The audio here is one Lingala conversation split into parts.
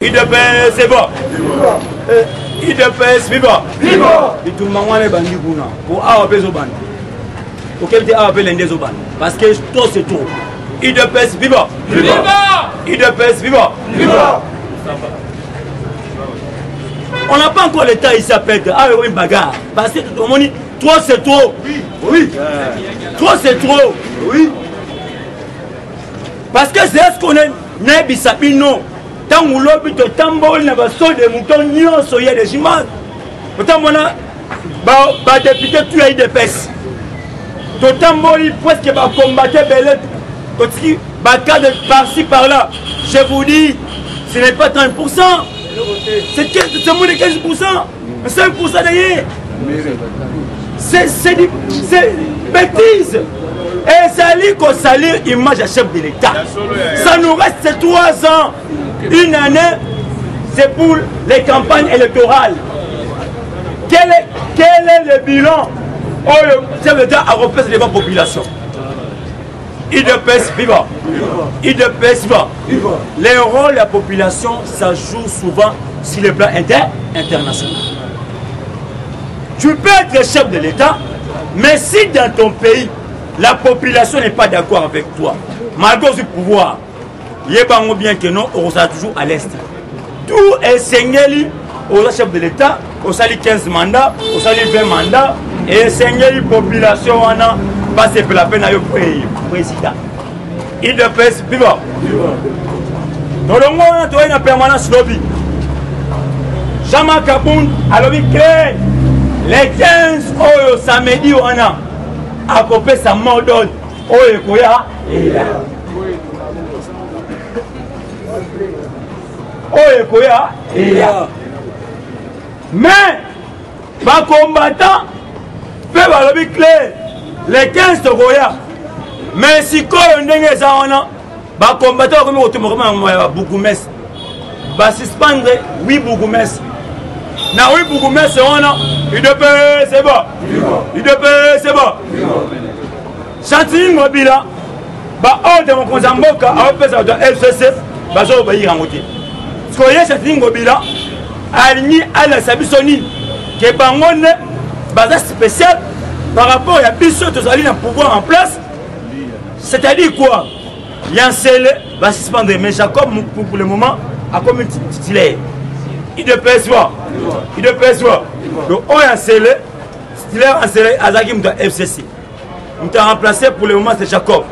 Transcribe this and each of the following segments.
IDPS, c'est bon. IDPS, viva. Viva. Et tout le monde est bandit pour avoir au bandit. Pour qu'elle ait appelé l'un des au bandit. Parce que tout c'est tout. IDPS, viva. Viva. IDPS, viva. Viva. On n'a pas encore l'État ici à perdre. Ah oui, bagarre. Parce que tout le monde dit, toi c'est trop. Oui. Toi c'est trop. Oui. Parce que c'est ce qu'on est. Nebi Sabino. Tant que l'on peut tambour, n'a pas sauté de moutons, ni on soya des chimans. Autant mon député, tu as eu des pèses. Ton tambour, il presque va combattre Bellet. Par-ci, par-là. Je vous dis, ce n'est pas 30%. C'est moins de 15%. 5% derrière. C'est bêtise. Et ça lit qu'on salit l'image à chef de l'État. Ça nous reste 3 ans. Une année, c'est pour les campagnes électorales. Quel est le bilan où le chef de l'État a représenté devant la population? IDPS vivant. IDPS vivant. Les rôles de la population, ça joue souvent sur le plan international. Tu peux être chef de l'État, mais si dans ton pays, la population n'est pas d'accord avec toi, malgré du pouvoir, il y a bien que non, on sera toujours à l'Est. Tout est seigneur, au chef de l'État, on salit 15 mandats, on salit 20 mandats, et seigneur, population, on a passé pour la peine à président. IDPS, vivant. Dans le monde, on a une permanence lobby. Jean-Marc Kaboun a lobby créé les 15 au samedi, on a accopé sa mort d'ordre. Oh, et quoi? Oh, et quoi? Mais, les combattants peuvent lobby clair. Les 15 de Goya. Mais si on a des combattants comme Bougoumès, va suspendre 8 Bougoumès. Na 8 Bougoumès, on a IDPS, c'est bon. IDPS, c'est bon. Chantilly Mobila, on a Konzamboka, on a FCC, on a obéir en côté. Ce qu'on y a, Chantilly Mobila, aligné à la Sabissoni, qui est bangonne, base spéciale. Par rapport à Bissot, tous allés dans le pouvoir en place, c'est-à-dire quoi? Il y a un seul, va suspendre, mais Jacob, pour le moment, a comme une titulaire. IDPS, IDPS, donc on a un seul, titulaire en seul, à Zagim de FCC. On t'a remplacé pour le moment, c'est Jacob.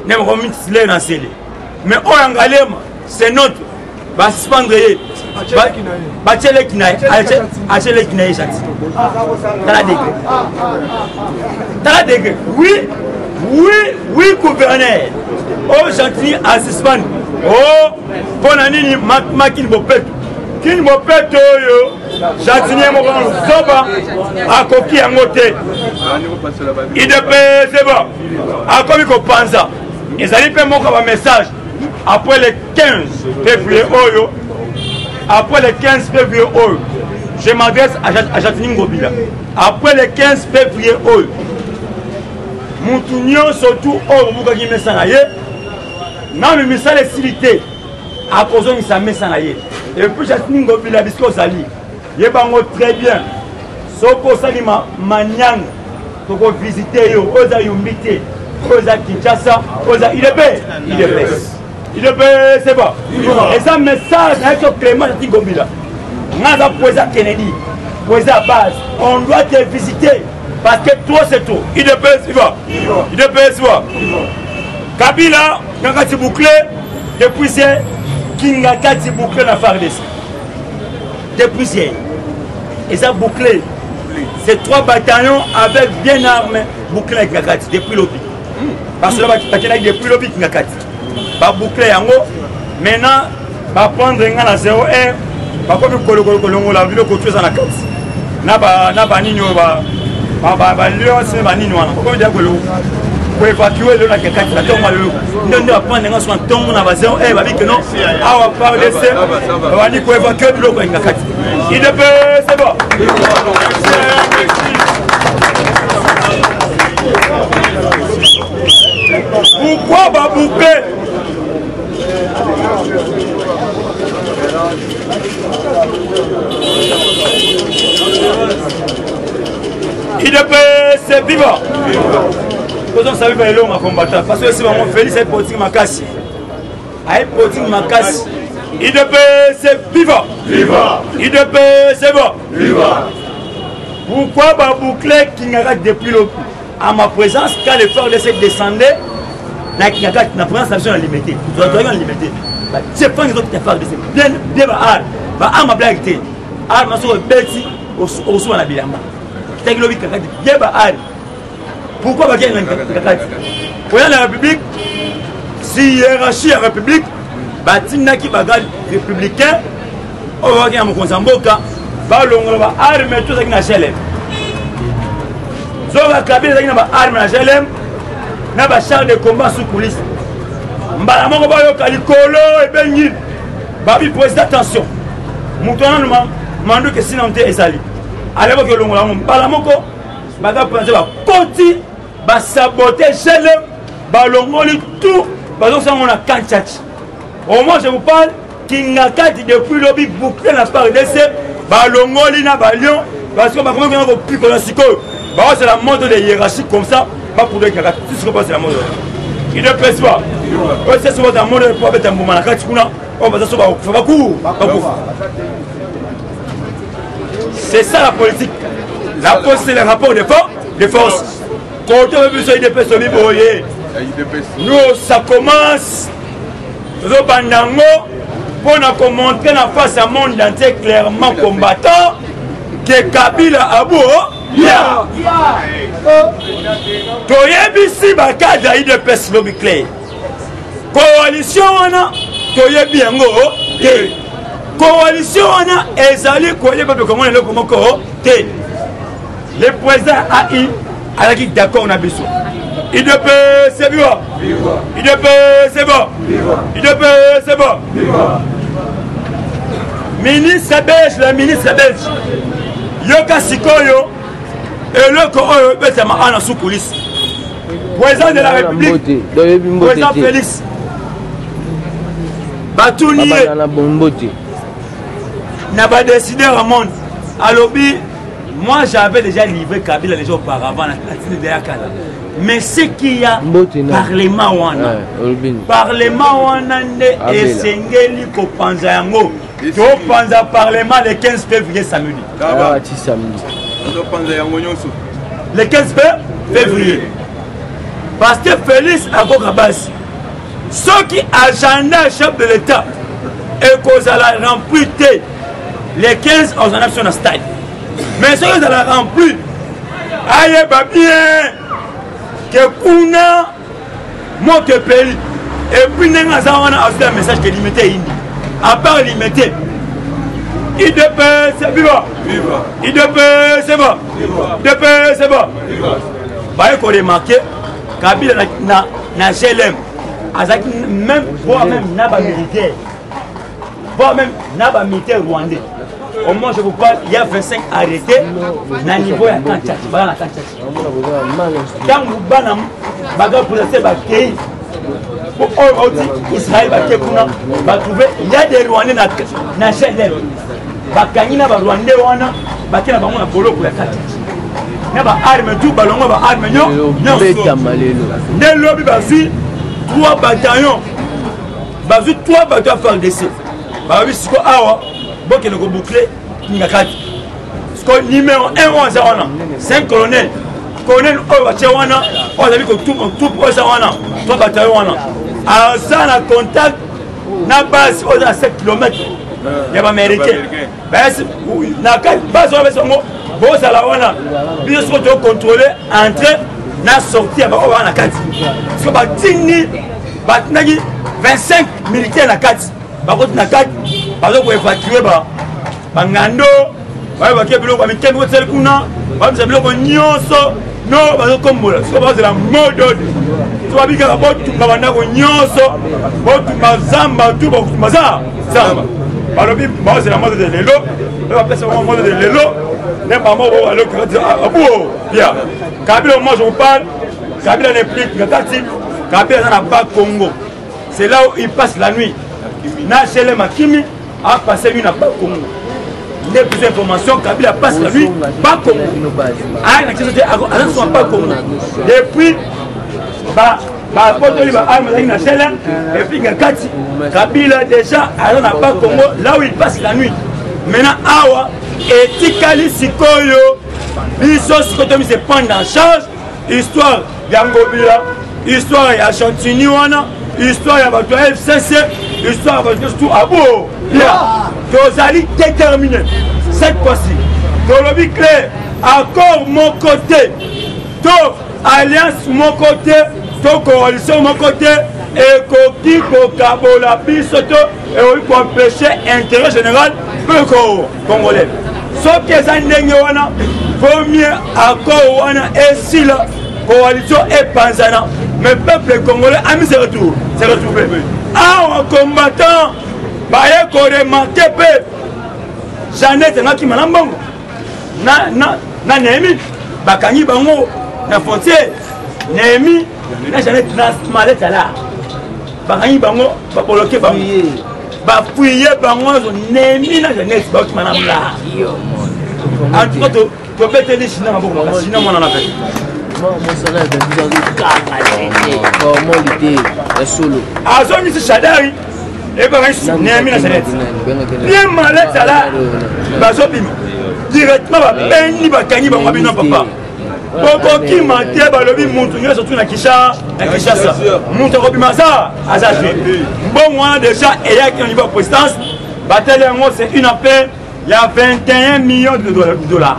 Nous avons mis titulaire en seul. Mais on a un galem, c'est notre, va suspendre. Bachele Kinaï, Achele Kinaï, T'as degré. Oui, gouverneur. Oh, Chantilly, à suspendre. Oh, pour l'année, Makin Bopet. Kin Bopet, Chantilly, Zoba, à Koki, à Moté. IDPS, c'est bon. À Komiko Panza. Ils allaient faire mon message après les 15 février. Après le 15 février, je m'adresse à Chantilly Ngobila. Après le 15 février, Moutounion surtout au Bougagi Messanaye, non, mais ça est silité à cause de sa Messanaye. Et puis Chantilly Ngobila, parce que ça lit, il est très bien. Sauf que ça dit Manyang, pour visiter, Oza Yumbite, Oza Kinshasa, Oza IDPS. IDPS, c'est bon. Et ça, message, avec Clément Ngobila. On a posé Kennedy, posé à base. On doit te visiter. Parce que toi, c'est tout. IDPS, il va. IDPS, il va. Kabila, quand tu bouclé, depuis c'est Kinga tu bouclé la FARDC. Depuis c'est. Et ça bouclé. C'est 3 bataillons avec bien armés bouclés avec Ngakati depuis l'OPI. Parce que là, depuis l'OPI Ngakati. Va boucler en haut. Maintenant, va prendre un à 0,1. Va comme le colongo la vidéo que tu es dans la carte. N'a pas ni nous va lion c'est va ni nous. Comme dire que le pour évacuer le lac carte la tombe le. Nous va prendre un sur tombe on va 0,1 va dire que non. Ah va pas laisser. Va ni pour évacuer le lac carte. Il peut c'est bon. Pourquoi va boucler? c'est vivant. Vous savez pas les combattants parce que c'est vraiment Félix est politique Makassi. Aïe politique Makassi. c'est vivant. C'est bon. Pourquoi ma boucler qui n'a depuis à ma présence quand l'effort de cette descendait la présence est limitée. Vous avez limité. C'est pas les autres qui font bien ma blague. Ma soeur Betty au soir la bilamba. Pourquoi la République, si hiérarchie la République, Batina qui bagarre républicain, on va dire à mon Konzamboka, Balongo va armer tout ça qui n'a chelem. Zoga Kabila qui n'a pas armé la chelem, n'a pas char de combat sous coulisses. Mbalamongo va yo kalikolo et bengi. Babi président attention. Moutona nous mandou que sinon t'es esali. À l'époque le Mbalamongo baga penser va koti ba saboter chelem, balongoli tout, parce que on a kanchach. Au moins je vous parle qui n'a qu'à depuis lobby boucler la part de ces balongoli na balion parce que comment on va plus que la psycho. Bah c'est la mode de hiérarchie comme ça, pas pour les gars, tout ce que c'est la mode. Il ne pèse pas. C'est souvent la mode pour mettre un moment la carte kuna, on va ça va faire beaucoup. C'est ça la politique. La politique c'est le rapport de force. Quand on a besoin de pèse nous ça commence. Nous bandango pour nous montrer la face à monde entier clairement combattant que Kabila Abou toyebi bakada IDPS lobby clair coalition wana toyebi yango te coalition wana ezali koyebi pe comment le comment te le président AI alaki d'accord na biso IDPS c'est bon IDPS c'est bon IDPS c'est bon ministre belge la ministre belge yoka sikoyo et le Coro est en sous police. Président de la République, président Félix Batouni n'a pas décidé au monde. À l'objet, moi j'avais déjà livré Kabila déjà auparavant la de la Kala. Mais ce qu'il y a, Parlement wana. Parlement wana et Sengeli ko panza yango. To panza Parlement le 15 février samedi. Le 15 février. Parce que Félix a Gokabas, ceux qui agenda chef de l'État et qu'on a rempli les 15 aux nations de stade. Mais ceux qui ont rempli, aïe, bien, que Kuna, moi que pays, et puis nous avons un message qui est limité. À part limité. IDPS c'est vivant. IDPS c'est bon. IDPS c'est bon. Bah il faut remarquer Kabila na GLM. Même voire même n'a militaire. Voire même n'a militaire rwandais. Au moins je vous parle, il y a 25 arrêtés na niveau ya Kanchach. Bah na Kanchach. Quand vous banam baga pour ces bakay pour Israël bakay kuna ba trouver il y a des Rwandais na GLM. Bakangina ba Rwandais wana bakina bango na boloko ya kati na ba arme tout balongo ba arme nyo ne lobi bazi 3 bataillons bazi 3 bataillons FARDC ba bi siko awa bokele ko boucler ngakati siko numéro 1 wana wana 5 colonel oyo bache wana oyo zabi ko tout pour ça wana 3 bataillons wana a ça na contact na base oyo à 7 km. Il y a pas américain. Na base on va songo boza la wana bien sûr de contrôler entrer na sortir ba on na kati. Parce que ba tini ba nagi 25 militaires na kati. Ba ko na kati ba ko évacuer ba ngando ba ke bilo ba mitemi ko tsel kuna ba misa bilo ko nyonso no ba ko mbola. So ba la mode tu vas bien ba tu ba na ko nyonso ba tu mazamba tu ba tu mazamba zamba. Alors, c'est la mode de l'élo. On va appeler ça la mode de l'élo. N'est pas mort à l'autre. Bien. Kabila, moi je vous parle. Kabila n'est plus Kabila n'a pas Congo. C'est là où il passe la nuit. Na chez les Makimi a passé une à Congo. les plus d'informations, Kabila passe la nuit, pas Congo. Ah, la question c'est sont pas Congo. Depuis, et puis Kabila déjà, alors n'a pas Congo, là où il passe la nuit. Maintenant, Awa, et Tikali Sikoyo, Biso Sikotomi se prendre en charge, histoire d'Angobila, histoire de Chantini, histoire de FCC, histoire de tout à bout. Vous allez déterminer cette fois-ci. Tolobi clair, accord mon côté, alliance mon côté, coalition mon côté, et Koki Kokabola Bisoto, et pour empêcher l'intérêt général congolais. Sauf que ça vaut mieux accord et si la coalition est panzana, mais le peuple congolais a mis ses retours. C'est retrouvé. Ah, en combattant, il faut remarquer que Jeannette est qui m'a l'embongo. Na Némi, Bakangi Bango, na Fontier, Némi, na Jeannette na Maleta là. Bakangi Bango, Baboloke Bango. Bafouiller Bango, Némi na Jeannette, qui m'a l'embongo là. En tout cas, tu peux te dire China, sinon on en a fait. Mon salaire de comment il était solo. Ah, ça, c'est Chadari. Et bien, Némi na Jeannette. Bien Maleta là, Bazobim. Directement, Beni Bakangi Bango Bino Papa. Bokoki Mate Balobi Moutounyo, surtout na Kinshasa. Moutounyo Bimaza, Azazui. Bon, moi déjà, et il y a un niveau de présidence. Bataille c'est une affaire. Il y a 21 millions de dollars.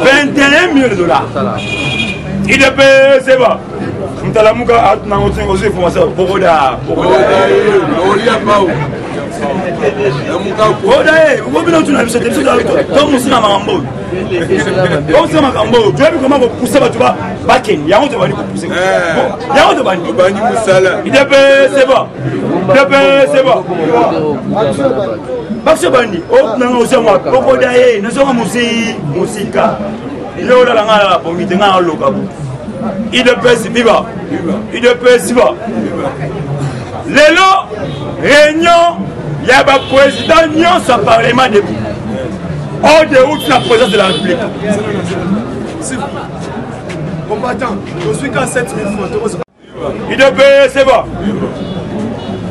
21 millions de dollars. Il est payé, c'est bon. Mtalamuka a aussi information. Bokoda. Odaye, vous avez vu notre cette épisode avec toi. Comme nous sommes en Mambo. Comme nous sommes en Mambo. Tu as vu comment vous poussez votre backen. Il y a honte de venir pour pousser. Il y a honte de venir. Il est payé, c'est bon. Il est payé, c'est bon. Baxo Bandi. Oh, non, nous sommes à Bokodaye. Nous sommes à Musika. Il est au Langa pour m'y tenir en local. Il est payé, c'est viva. Il est payé, c'est bon. Lélo, réunion. Il y a un président Nyons au Parlement debout. Hors de route la présence de la République. Combattant, je suis qu'à 7 000 francs. Il est payé, c'est bon.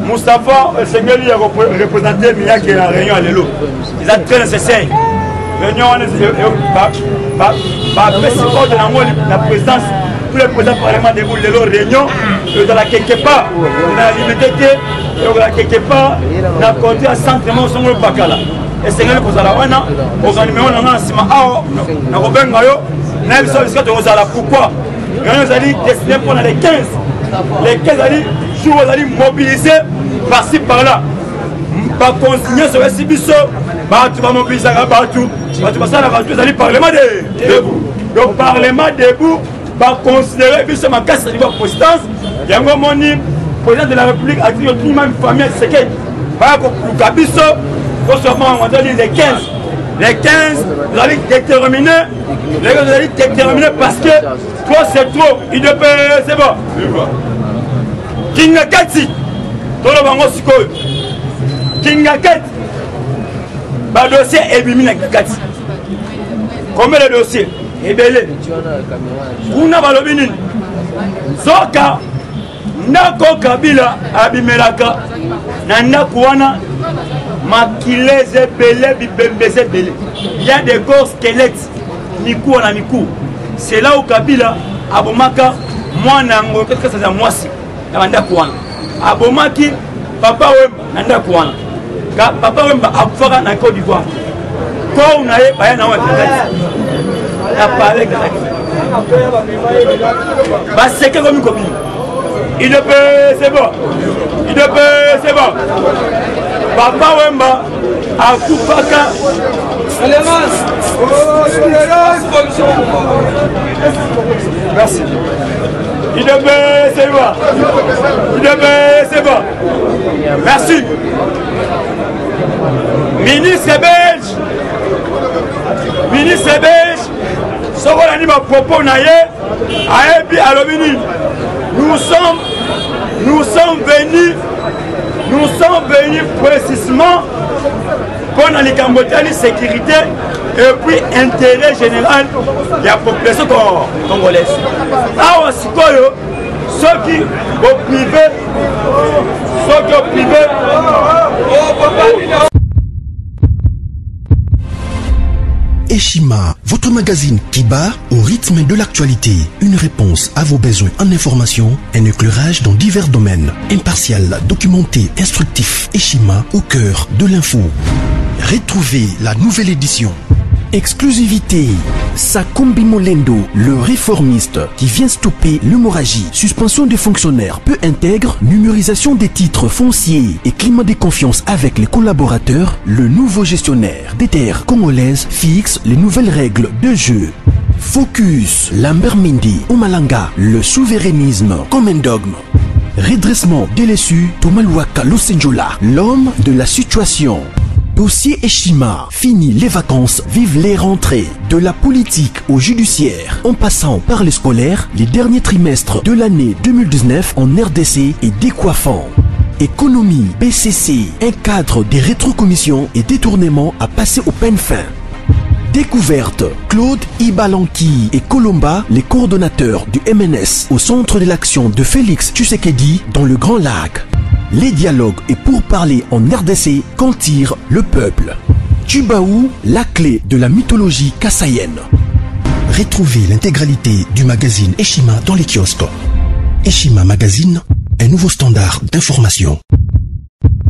Moustapha Sengeli a représenté Miyake à la réunion à Lélo. Ils ont très nécessaire. Réunion la présidence, tous les présidents du Parlement debout, Lélo, réunion, dans la quelque part, dans la limité. Quelque part, on a compté à centrement sur le Bakala. Et c'est là que vous allez voir, vous allez voir, on a un ciment à on a Robin Gayo, on a vous allez pourquoi nous allons destiner pour les 15. Les 15 jours, vous allez mobiliser par-ci par-là. Par consigner sur le Sibiso, tu vas mobiliser à Batou, tu vas passer à la Batou, vous allez Parlement debout. Donc, Parlement debout, par considérer que c'est ma casse au niveau de présidence, il y a un homonyme. Le président de la République a dit que tout le monde est famille secrète. Par rapport au Kabiso, on va dire les 15. Les 15, vous allez déterminer. Les gars, vous allez déterminer parce que toi c'est trop. Il ne peut. C'est bon. Kinga Kati. Tolo Bango Sikoyo. Kinga Kati. Le dossier est bimina Kati. Combien de dossiers? Et belé. Kuna Balobinin. Zoka. Nako Kabila abimelaka na ndako wana makileze belé bibembeze belé. Il y a des corps squelettes mikou na mikou. C'est là où Kabila abomaka mwana ngo quelque chose à mwasi na ndako wana. Abomaki papa Wemba na ndako wana. Papa Wemba afaka na Côte d'Ivoire. Ko na ye baya na wa na parler que ba seke comme copine. Il ne peut, c'est bon. Il ne peut, c'est bon. Papa Wemba a Koupaka. Merci. Il ne peut, c'est bon. Il ne peut, c'est bon. Merci. Ministre belge. Ministre belge. Ce qu'on a dit à propos, nous sommes venus nous sommes venus précisément pour la sécurité et puis intérêt général de la population congolaise. Alors, ceux qui au privé, Eshima, votre magazine qui bat au rythme de l'actualité. Une réponse à vos besoins en information, un éclairage dans divers domaines. Impartial, documenté, instructif. Eshima au cœur de l'info. Retrouvez la nouvelle édition. Exclusivité, Sakumbi Molendo, le réformiste qui vient stopper l'hémorragie, suspension des fonctionnaires peu intègre, numérisation des titres fonciers et climat de confiance avec les collaborateurs, le nouveau gestionnaire des terres congolaises fixe les nouvelles règles de jeu. Focus, Lambert Mindi, Omalanga, le souverainisme comme un dogme. Redressement délaissé, Tomaluaka Losenjola, l'homme de la situation. Dossier Eshima, fini les vacances, vive les rentrées. De la politique au judiciaire, en passant par les scolaires, les derniers trimestres de l'année 2019 en RDC est décoiffant. Économie, BCC, un cadre des rétrocommissions et détournements à passer au peine fin. Découverte, Claude Ibalanki et Colomba, les coordonnateurs du MNS au centre de l'action de Félix Tshisekedi dans le Grand Lac. Les dialogues et pourparlers en RDC qu'en tire le peuple. Tubaou, la clé de la mythologie kassaïenne. Retrouvez l'intégralité du magazine Eshima dans les kiosques. Eshima Magazine, un nouveau standard d'information.